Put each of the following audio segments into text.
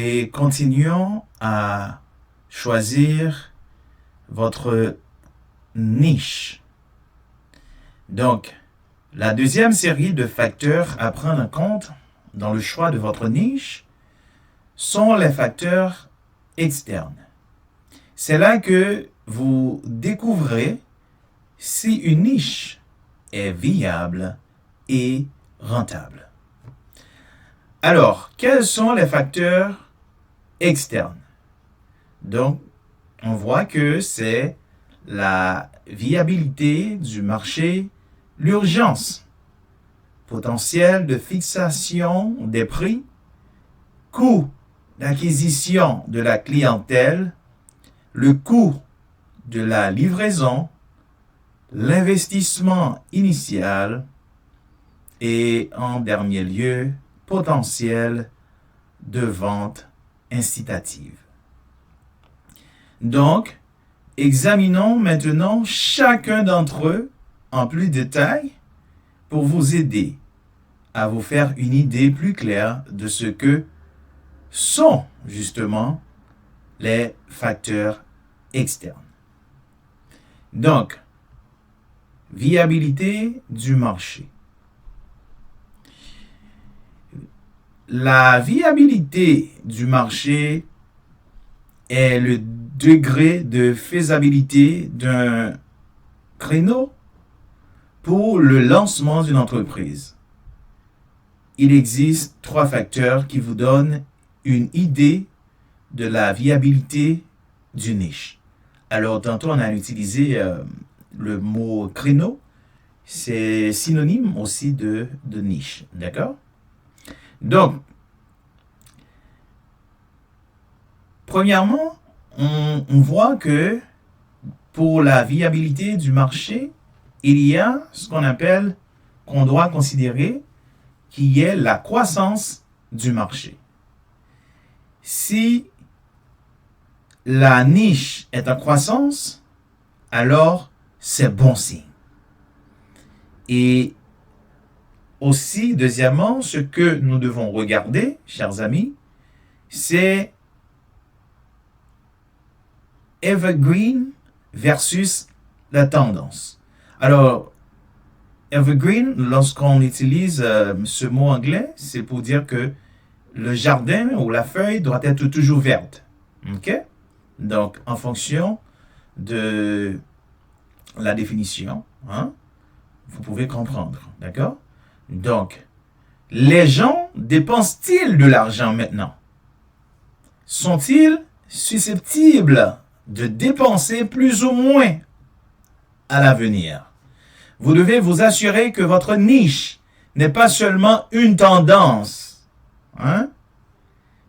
et continuons à choisir votre niche. Donc, la deuxième série de facteurs à prendre en compte dans le choix de votre niche sont les facteurs externes. C'est là que vous découvrez si une niche est viable et rentable. Alors, quels sont les facteurs externes? Donc, on voit que c'est la viabilité du marché, l'urgence, potentiel de fixation des prix, coût d'acquisition de la clientèle, le coût de la livraison, l'investissement initial et, en dernier lieu, potentiel de vente incitative. Donc, examinons maintenant chacun d'entre eux en plus de détail pour vous aider à vous faire une idée plus claire de ce que sont justement les facteurs externes. Donc, viabilité du marché. La viabilité du marché est le degré de faisabilité d'un créneau pour le lancement d'une entreprise. Il existe 3 facteurs qui vous donnent une idée de la viabilité d'une niche. Alors, tantôt, on a utilisé le mot créneau. C'est synonyme aussi de niche. D'accord? Donc, premièrement, on voit que pour la viabilité du marché, il y a ce qu'on doit considérer, qui est la croissance du marché. Si la niche est en croissance, alors c'est bon signe. Et aussi, deuxièmement, ce que nous devons regarder, chers amis, c'est evergreen versus la tendance. Alors, evergreen, lorsqu'on utilise ce mot anglais, c'est pour dire que le jardin ou la feuille doit être toujours verte. OK? Donc, en fonction de la définition, vous pouvez comprendre. D'accord? Donc, les gens dépensent-ils de l'argent maintenant? Sont-ils susceptibles de dépenser plus ou moins à l'avenir? Vous devez vous assurer que votre niche n'est pas seulement une tendance,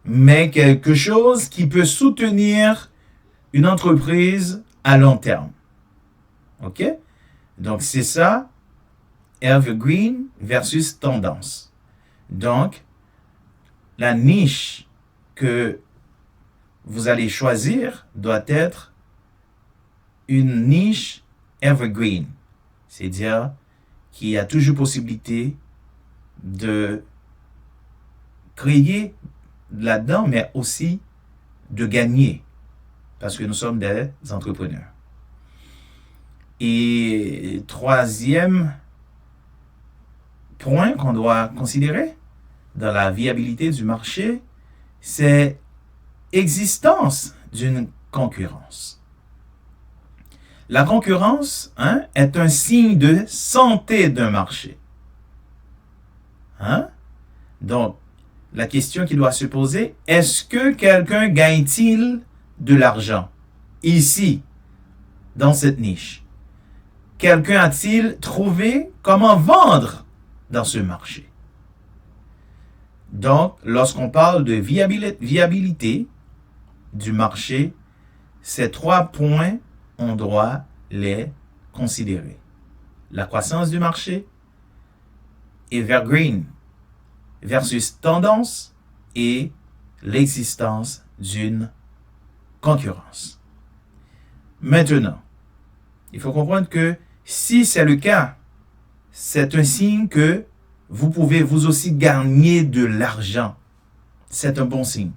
mais quelque chose qui peut soutenir une entreprise à long terme. OK? Donc, c'est ça, evergreen versus tendance. Donc, la niche que vous allez choisir doit être une niche evergreen, c'est-à-dire qu'il y a toujours possibilité de créer là-dedans, mais aussi de gagner, parce que nous sommes des entrepreneurs. Et troisième point qu'on doit considérer dans la viabilité du marché, c'est existence d'une concurrence. La concurrence est un signe de santé d'un marché. Donc, la question qui doit se poser, est-ce que quelqu'un gagne-t-il de l'argent ici, dans cette niche? Quelqu'un a-t-il trouvé comment vendre dans ce marché? Donc, lorsqu'on parle de viabilité du marché, ces 3 points, on doit les considérer. La croissance du marché, evergreen versus tendance et l'existence d'une concurrence. Maintenant, il faut comprendre que si c'est le cas, c'est un signe que vous pouvez vous aussi gagner de l'argent. C'est un bon signe.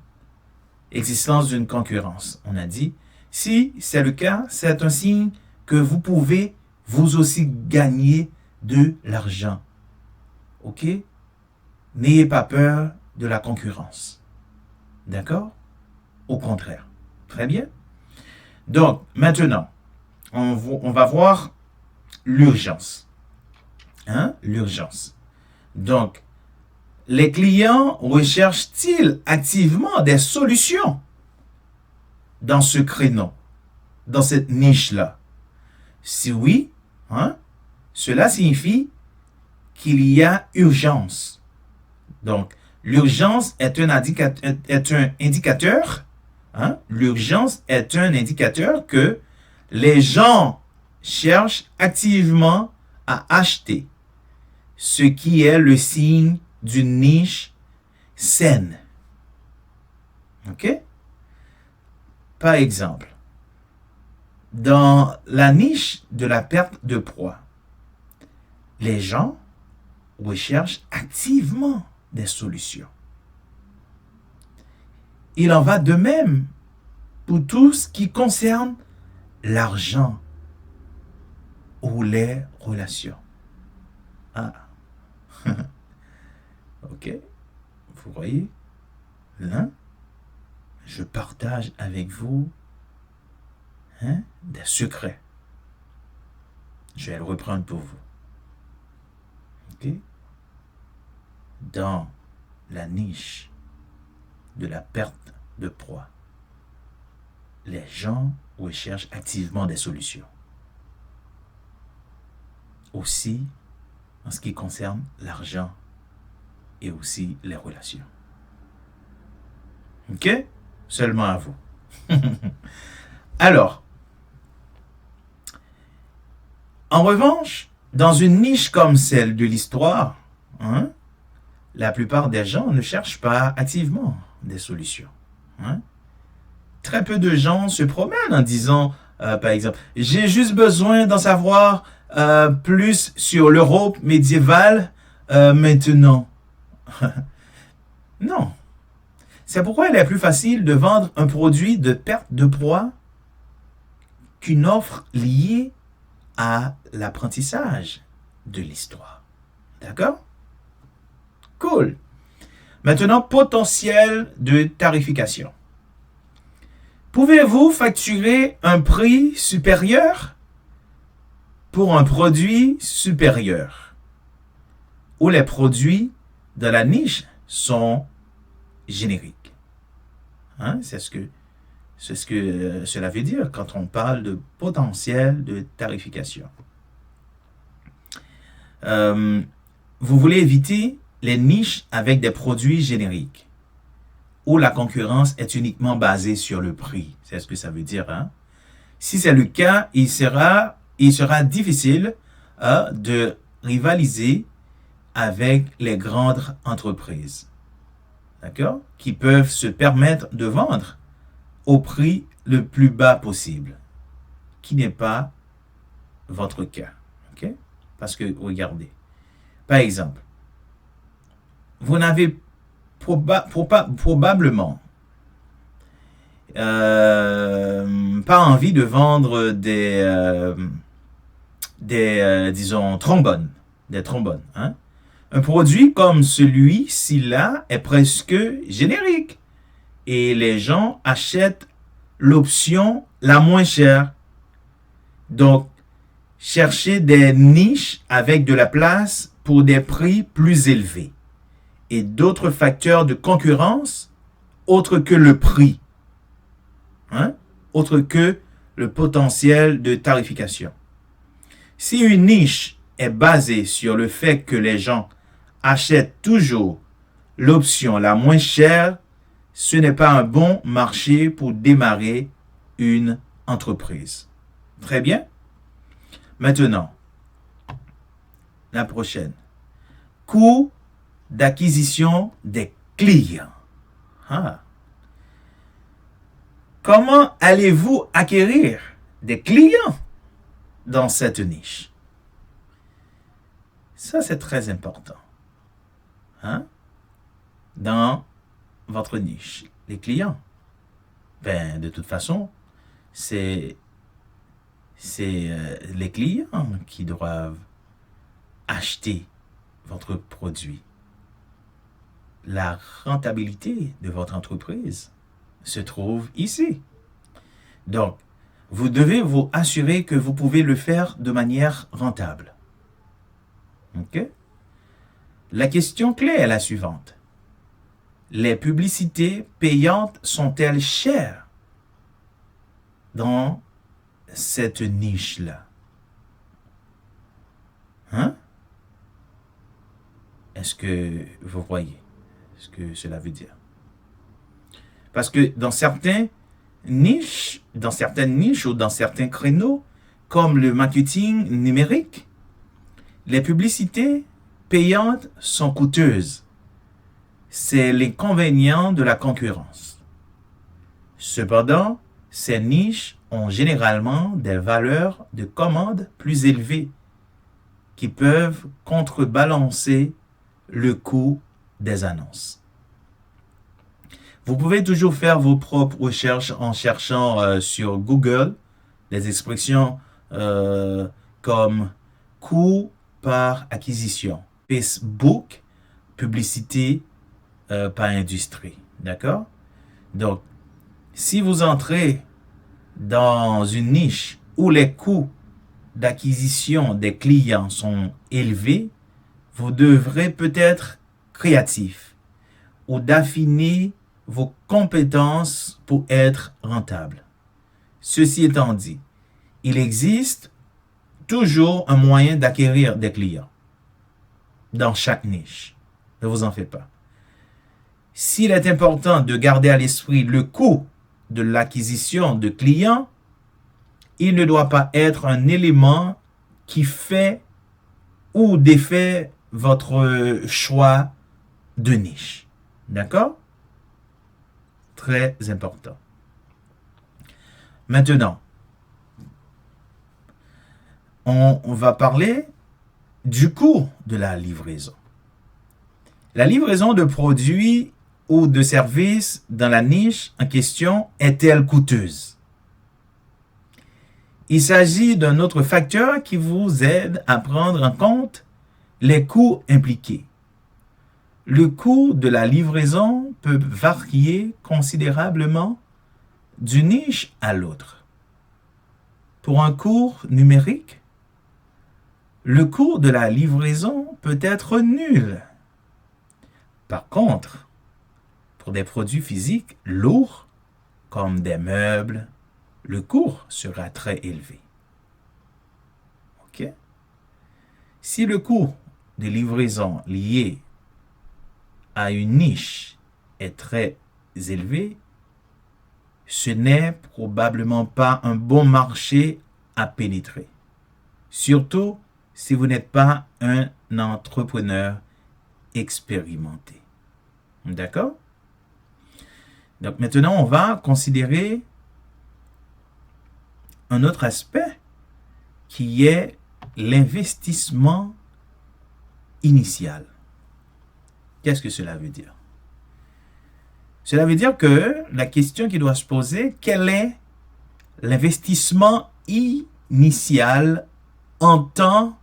existence d'une concurrence. On a dit, si c'est le cas, c'est un signe que vous pouvez vous aussi gagner de l'argent. OK? N'ayez pas peur de la concurrence. D'accord? Au contraire. Très bien. Donc, maintenant, on va voir l'urgence. Hein? L'urgence. Donc, les clients recherchent-ils activement des solutions dans ce créneau, dans cette niche-là? Si oui, hein, cela signifie qu'il y a urgence. Donc, l'urgence est un indicateur. Hein, l'urgence est un indicateur que les gens cherchent activement à acheter, ce qui est le signe d'une niche saine. OK? Par exemple, dans la niche de la perte de poids, les gens recherchent activement des solutions. Il en va de même pour tout ce qui concerne l'argent ou les relations. Ah. OK? Vous voyez? Là, je partage avec vous des secrets. Je vais le reprendre pour vous. OK? Dans la niche de la perte de poids, les gens recherchent activement des solutions. Aussi, en ce qui concerne l'argent et aussi les relations. OK? Seulement à vous. Alors, en revanche, dans une niche comme celle de l'histoire, la plupart des gens ne cherchent pas activement des solutions. Très peu de gens se promènent en disant, par exemple, j'ai juste besoin d'en savoir plus sur l'Europe médiévale maintenant. Non. C'est pourquoi il est plus facile de vendre un produit de perte de poids qu'une offre liée à l'apprentissage de l'histoire. D'accord? Cool. Maintenant, potentiel de tarification. Pouvez-vous facturer un prix supérieur pour un produit supérieur où les produits de la niche sont génériques? C'est ce que cela veut dire quand on parle de potentiel de tarification. Vous voulez éviter les niches avec des produits génériques où la concurrence est uniquement basée sur le prix. C'est ce que ça veut dire. Si c'est le cas, il sera difficile de rivaliser avec les grandes entreprises, d'accord, qui peuvent se permettre de vendre au prix le plus bas possible, qui n'est pas votre cas. OK? Parce que, regardez, par exemple, vous n'avez probablement pas envie de vendre disons, trombones. Des trombones. Un produit comme celui-ci-là est presque générique. Et les gens achètent l'option la moins chère. Donc, cherchez des niches avec de la place pour des prix plus élevés et d'autres facteurs de concurrence autres que le prix, autres que le potentiel de tarification. Si une niche est basée sur le fait que les gens achètent toujours l'option la moins chère, ce n'est pas un bon marché pour démarrer une entreprise. Très bien. Maintenant, la prochaine. Coût d'acquisition des clients. Comment allez-vous acquérir des clients dans cette niche? Ça, c'est très important. Dans votre niche, les clients. Ben, de toute façon, c'est les clients qui doivent acheter votre produit. La rentabilité de votre entreprise se trouve ici. Donc, vous devez vous assurer que vous pouvez le faire de manière rentable. OK? La question clé est la suivante. Les publicités payantes sont-elles chères dans cette niche-là? Hein? Est-ce que vous voyez ce que cela veut dire? Parce que dans certaines niches ou dans certains créneaux, comme le marketing numérique, les publicités payantes sont coûteuses. C'est l'inconvénient de la concurrence. Cependant, ces niches ont généralement des valeurs de commande plus élevées qui peuvent contrebalancer le coût des annonces. Vous pouvez toujours faire vos propres recherches en cherchant sur Google des expressions comme coût par acquisition, Facebook, publicité par industrie. D'accord? Donc, si vous entrez dans une niche où les coûts d'acquisition des clients sont élevés, vous devrez peut-être créatif ou d'affiner vos compétences pour être rentable. Ceci étant dit, il existe toujours un moyen d'acquérir des clients dans chaque niche. Ne vous en faites pas. S'il est important de garder à l'esprit le coût de l'acquisition de clients, il ne doit pas être un élément qui fait ou défait votre choix de niche. D'accord? Très important. Maintenant, on va parler du coût de la livraison. La livraison de produits ou de services dans la niche en question est-elle coûteuse? Il s'agit d'un autre facteur qui vous aide à prendre en compte les coûts impliqués. Le coût de la livraison peut varier considérablement d'une niche à l'autre. Pour un cours numérique, le coût de la livraison peut être nul. Par contre, pour des produits physiques lourds, comme des meubles, le coût sera très élevé. OK? Si le coût de livraison lié à une niche est très élevé, ce n'est probablement pas un bon marché à pénétrer. Surtout si vous n'êtes pas un entrepreneur expérimenté. D'accord? Donc maintenant, on va considérer un autre aspect qui est l'investissement initial. Qu'est-ce que cela veut dire? Cela veut dire que la question qui doit se poser, quel est l'investissement initial en temps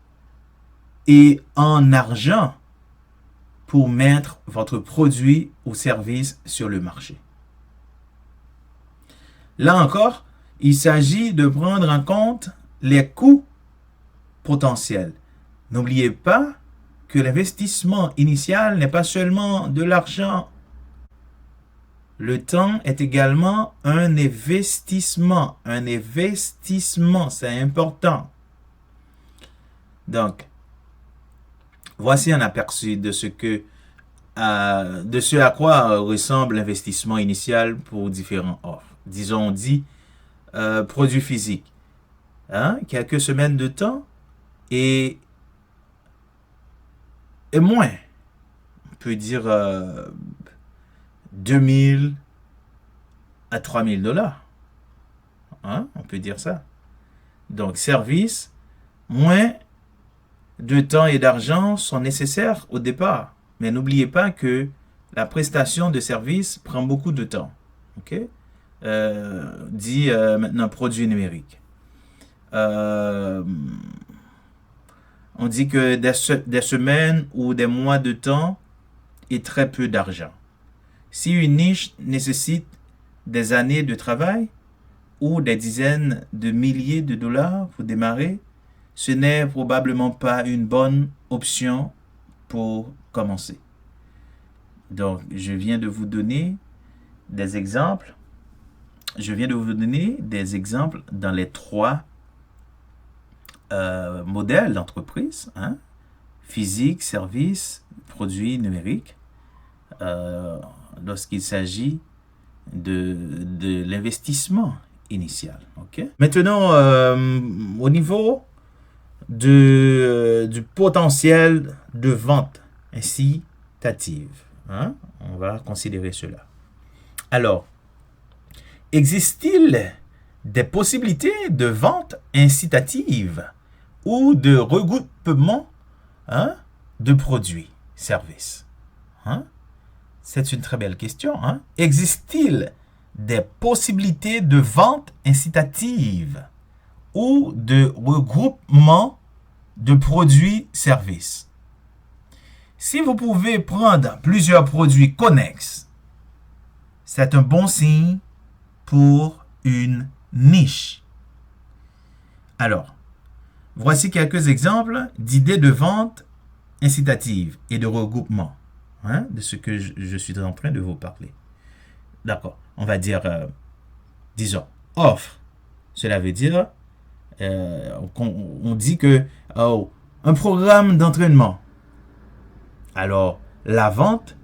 et en argent pour mettre votre produit ou service sur le marché? Là encore, il s'agit de prendre en compte les coûts potentiels. N'oubliez pas que l'investissement initial n'est pas seulement de l'argent. Le temps est également un investissement. Un investissement, c'est important. Donc, voici un aperçu de ce à quoi ressemble l'investissement initial pour différents offres. Disons, on dit produits physiques. Quelques semaines de temps et moins. On peut dire 2000 à 3000 dollars. On peut dire ça. Donc, service, moins de temps et d'argent sont nécessaires au départ. Mais n'oubliez pas que la prestation de service prend beaucoup de temps. OK? dit maintenant produit numérique. On dit que des semaines ou des mois de temps et très peu d'argent. Si une niche nécessite des années de travail ou des dizaines de milliers de dollars pour démarrer, ce n'est probablement pas une bonne option pour commencer. Donc, je viens de vous donner des exemples. Je viens de vous donner des exemples dans les trois modèles d'entreprise, hein? Physique, service, produits numériques, lorsqu'il s'agit de l'investissement initial. Okay? Maintenant, au niveau du potentiel de vente incitative, hein? On va considérer cela. Alors, existe-t-il des possibilités de vente incitative ou de regroupement, hein, de produits, services? Hein? C'est une très belle question. Hein? Existe-t-il des possibilités de vente incitative ou de regroupement de produits, services? Si vous pouvez prendre plusieurs produits connexes, c'est un bon signe pour une niche. Alors, voici quelques exemples d'idées de vente incitative et de regroupement, hein, de ce que je suis en train de vous parler. D'accord, on va dire, disons, offre. Cela veut dire, on dit que un programme d'entraînement. Alors, la vente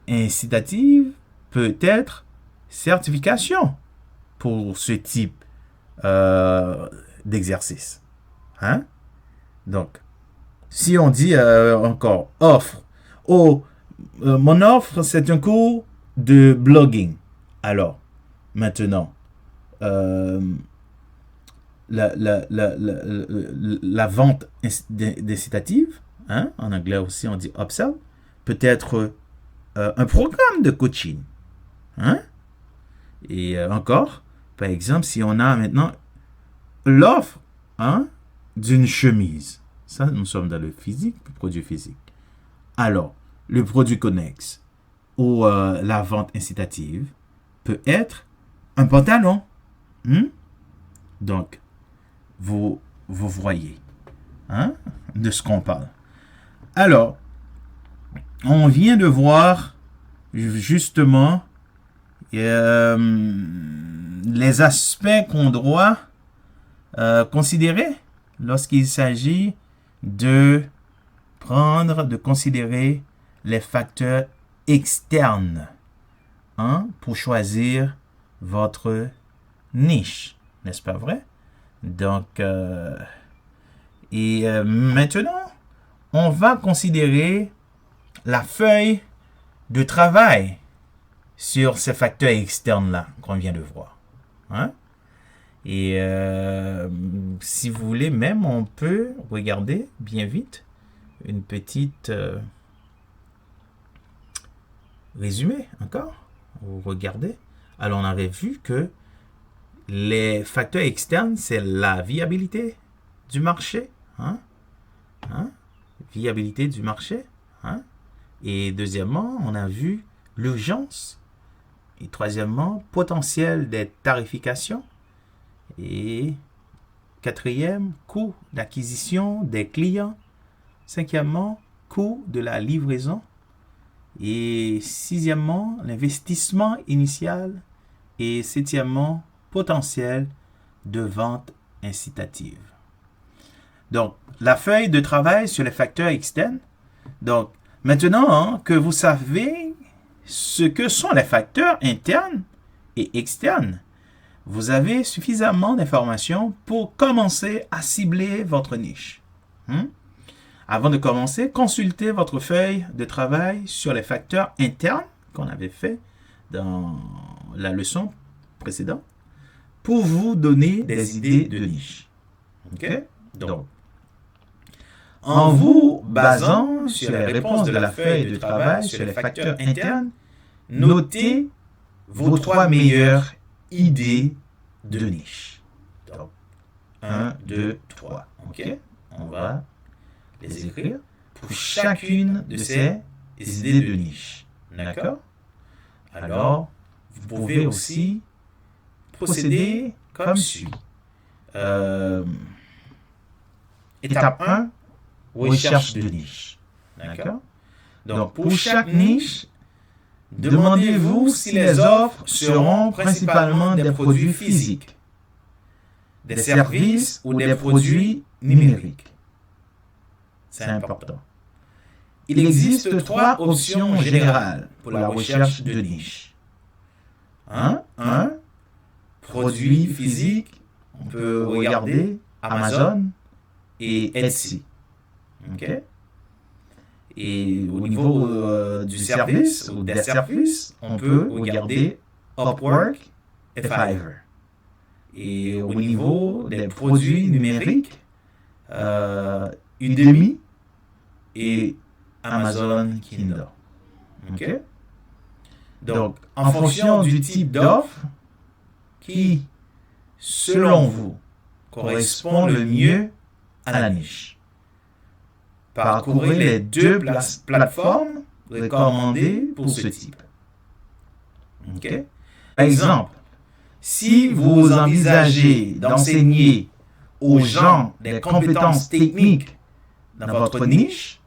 incitative peut être certification pour ce type d'exercice. Hein? Donc, si on dit encore offre, mon offre, c'est un cours de blogging. Alors, maintenant, la vente incitative, hein, en anglais aussi on dit upsell, peut être un programme de coaching. Hein? Et encore, par exemple, si on a maintenant l'offre, hein, d'une chemise. Ça, nous sommes dans le physique, le produit physique. Alors, le produit connexe ou la vente incitative peut être un pantalon. Donc, vous voyez, hein, de ce qu'on parle. Alors, on vient de voir justement les aspects qu'on doit considérer lorsqu'il s'agit de considérer les facteurs externes, hein, pour choisir votre niche, n'est-ce pas vrai? Donc, maintenant, on va considérer la feuille de travail sur ces facteurs externes-là qu'on vient de voir. Hein? Et si vous voulez, même, on peut regarder bien vite une petite résumé encore. Vous regardez. Alors, on avait vu que les facteurs externes, c'est la viabilité du marché. Hein? Viabilité du marché. Hein? Et deuxièmement, on a vu l'urgence. Et troisièmement, potentiel des tarifications. Et quatrième, coût d'acquisition des clients. Cinquièmement, coût de la livraison. Et sixièmement, l'investissement initial. Et septièmement, potentiel de vente incitative. Donc, la feuille de travail sur les facteurs externes. Donc, maintenant, hein, que vous savez ce que sont les facteurs internes et externes, vous avez suffisamment d'informations pour commencer à cibler votre niche. Avant de commencer, consultez votre feuille de travail sur les facteurs internes qu'on avait fait dans la leçon précédente pour vous donner des idées de niche. OK? Donc, en vous basant sur les réponses de la feuille de travail sur les facteurs internes, notez vos 3 meilleures idées de niche. Donc, 1, 2, 3. OK? On va les écrire pour chacune de ces idées de niche. D'accord? Alors, vous pouvez aussi procéder comme suit. Étape 1, recherche de niche. D'accord? Donc, pour chaque niche, demandez-vous si les offres seront principalement des produits physiques, des services ou des produits numériques. C'est important. Il existe 3 options générales pour la recherche de niche. 1. Produits physiques. On peut regarder Amazon et Etsy. OK? Et au niveau du service ou des services, on peut regarder Upwork et Fiverr. Et au niveau des produits numériques, Udemy et Amazon Kindle. OK? Donc, en fonction du type d'offre qui, selon vous, correspond le mieux à la niche, parcourez les 2 plateformes recommandées pour ce type. OK? Par exemple, si vous envisagez d'enseigner aux gens des compétences techniques dans votre niche,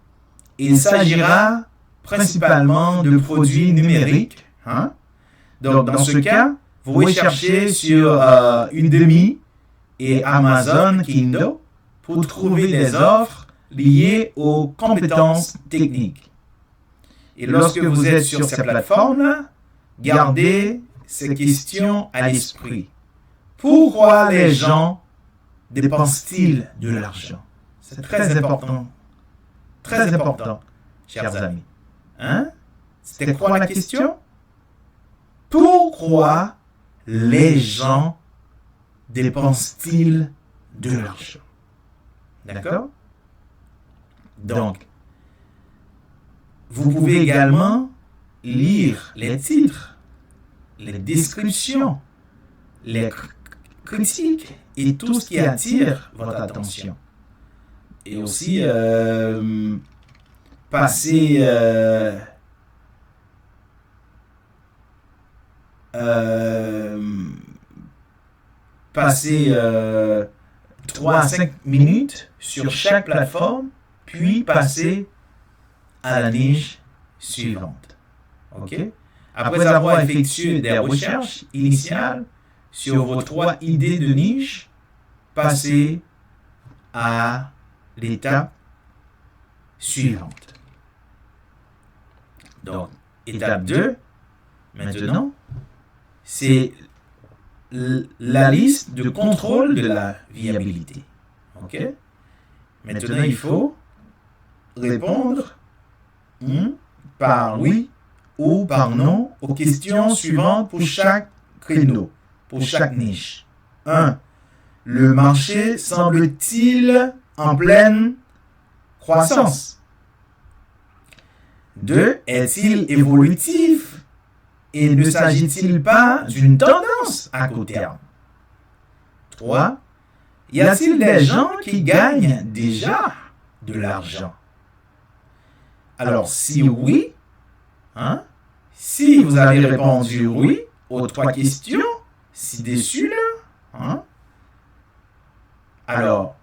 il s'agira principalement de produits numériques. Donc, dans ce cas, vous recherchez sur Udemy et Amazon Kindle pour trouver des offres liées aux compétences techniques. Et lorsque vous êtes sur ces plateformes, gardez ces questions à l'esprit. Pourquoi les gens dépensent-ils de l'argent? C'est très important. Très important, chers amis. C'était quoi la question? Pourquoi les gens dépensent-ils de l'argent? D'accord? Donc, vous pouvez également lire les titres, les descriptions, les critiques et tout ce qui attire votre attention. Et aussi passer 3 à 5 minutes sur chaque plateforme, puis passer à la niche suivante. OK? Après avoir effectué des recherches initiales sur vos 3 idées de niche, passez à l'étape suivante. Donc, étape 2, maintenant, c'est la liste de contrôle de la viabilité. OK? Maintenant, il faut répondre par oui ou par non aux questions suivantes pour chaque créneau, pour chaque niche. 1. Le marché semble-t-il en pleine croissance? 2. Est-il évolutif et ne s'agit-il pas d'une tendance à court terme? 3. Y a-t-il des gens qui gagnent déjà de l'argent? Alors, si oui, si vous avez répondu oui aux 3 questions ci-dessus, alors,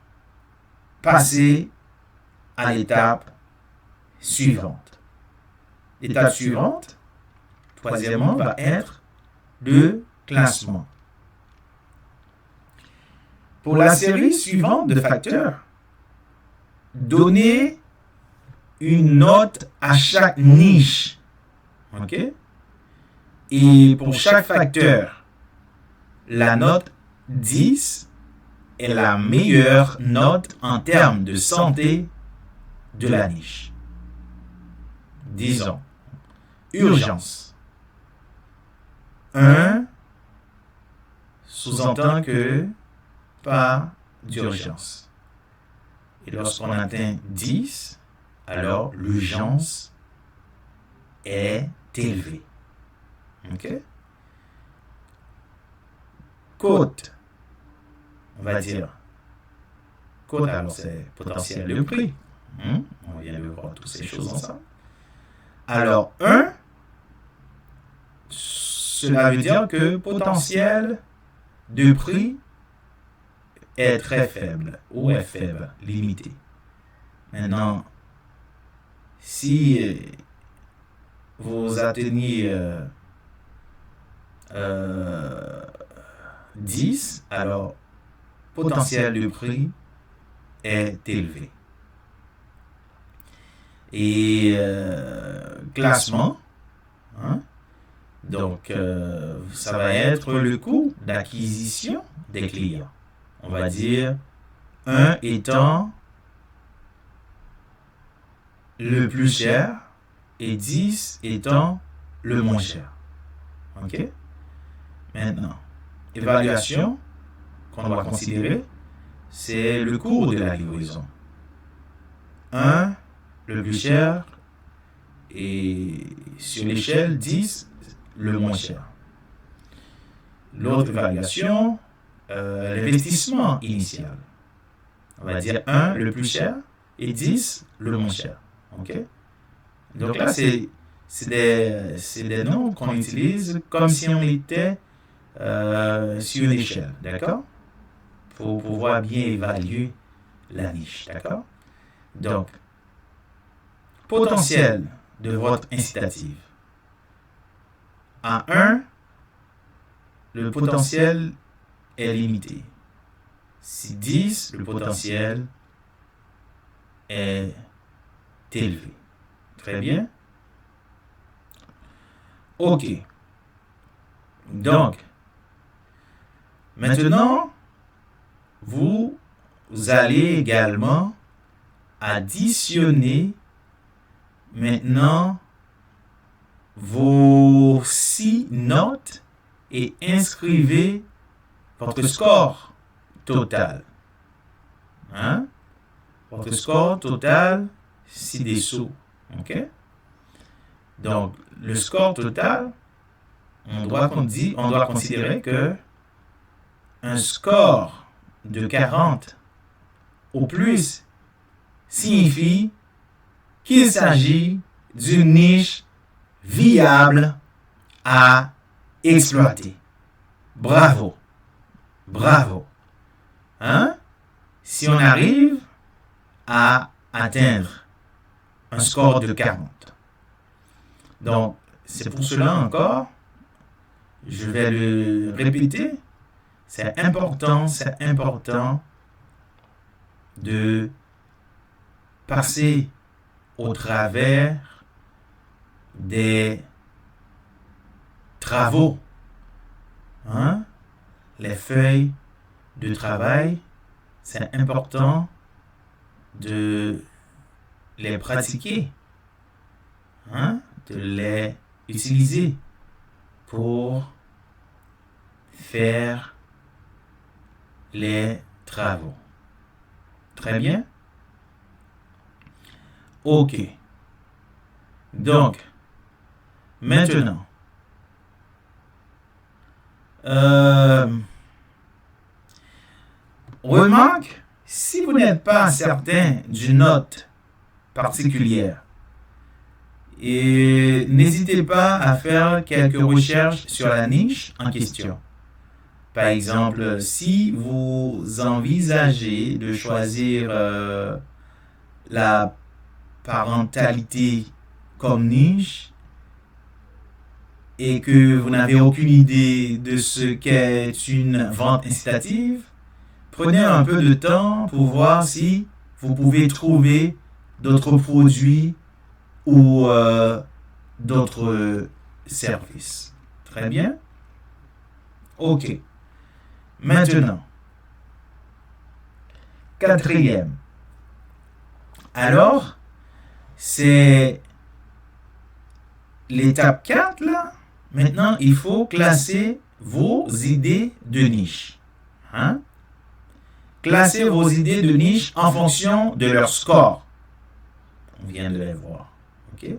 passez à l'étape suivante. L'étape suivante, troisièmement, va être le classement. Pour la série suivante de facteurs, donnez une note à chaque niche. OK? Et pour chaque facteur, la note 10 est la meilleure note en termes de santé de la niche. Disons, urgence. 1 sous-entend que pas d'urgence. Et lorsqu'on atteint 10, alors l'urgence est élevée. OK? cote, on va dire, cote, alors c'est potentiel de prix. On vient de voir toutes ces choses ensemble. Alors, 1, cela veut dire que potentiel de prix est très faible ou est faible, limité. Maintenant, si vous atteignez 10, alors potentiel de prix est élevé. Et classement, donc ça va être le coût d'acquisition des clients. On va dire 1 étant le plus cher et 10 étant le moins cher. OK? Maintenant, évaluation qu'on doit considérer, c'est le coût de la livraison. 1, le plus cher, et sur l'échelle 10, le moins cher. L'autre évaluation, l'investissement initial. On va dire 1, le plus cher, et 10, le moins cher. OK? Donc là, c'est des noms qu'on utilise comme si on était sur une échelle, d'accord? Pour pouvoir bien évaluer la niche, d'accord? Donc, potentiel de votre incitative. À 1, le potentiel est limité. Si 10, le potentiel est élevé. Très bien. OK. Donc, maintenant, vous allez également additionner maintenant vos 6 notes et inscrivez votre score total. Votre score total ci-dessous. OK? Donc, le score total, on doit considérer que un score de 40 au plus signifie qu'il s'agit d'une niche viable à exploiter. Bravo. Bravo. Si on arrive à atteindre un score de 40. Donc, c'est pour cela encore, je vais le répéter, c'est important de passer au travers des travaux, les feuilles de travail, c'est important de les pratiquer, de les utiliser pour faire les travaux. Très bien. OK. Donc, maintenant, remarque, si vous n'êtes pas certain d'une note particulière, et n'hésitez pas à faire quelques recherches sur la niche en question. Par exemple, si vous envisagez de choisir la parentalité comme niche et que vous n'avez aucune idée de ce qu'est une vente incitative, prenez un peu de temps pour voir si vous pouvez trouver d'autres produits ou d'autres services. Très bien. OK. Maintenant, 4e. Alors, c'est l'étape 4 là. Maintenant, il faut classer vos idées de niche. Classez vos idées de niche en fonction de leur score. On vient de les voir. OK?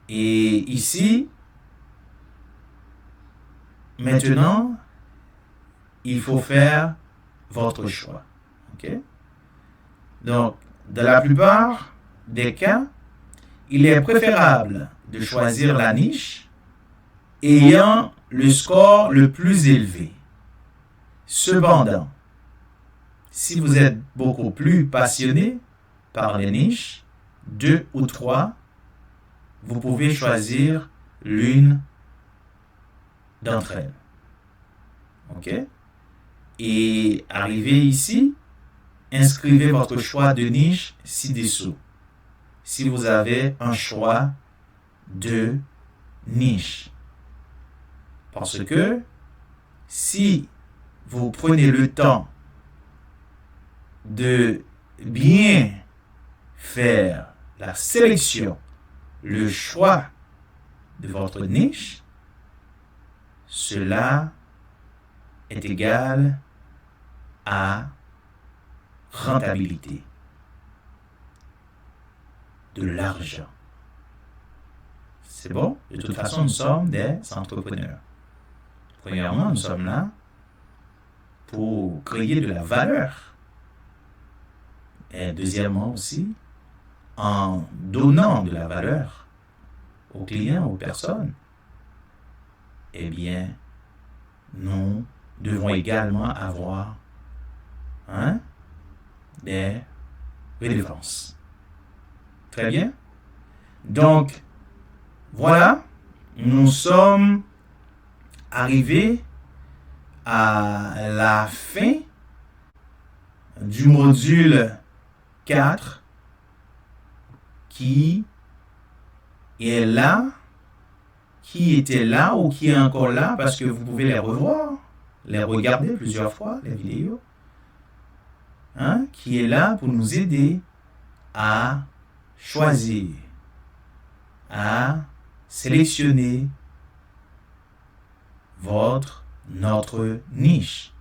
Et ici, maintenant, il faut faire votre choix. OK? Donc, dans la plupart des cas, il est préférable de choisir la niche ayant le score le plus élevé. Cependant, si vous êtes beaucoup plus passionné par les niches, 2 ou 3, vous pouvez choisir l'une d'entre elles. OK? Et arrivé ici, inscrivez votre choix de niche ci-dessous. Si vous avez un choix de niche. Parce que si vous prenez le temps de bien faire la sélection, le choix de votre niche, cela est égal à rentabilité, de l'argent. C'est bon? De toute façon, nous sommes des entrepreneurs. Premièrement, nous sommes là pour créer de la valeur. Et deuxièmement aussi, en donnant de la valeur aux clients, aux personnes, eh bien, nous devons également avoir des redevances. Très bien. Donc, voilà, nous sommes arrivés à la fin du module 4 qui est là, qui était là ou qui est encore là, parce que vous pouvez les revoir, les regarder plusieurs fois, les vidéos, qui est là pour nous aider à choisir, à sélectionner notre niche.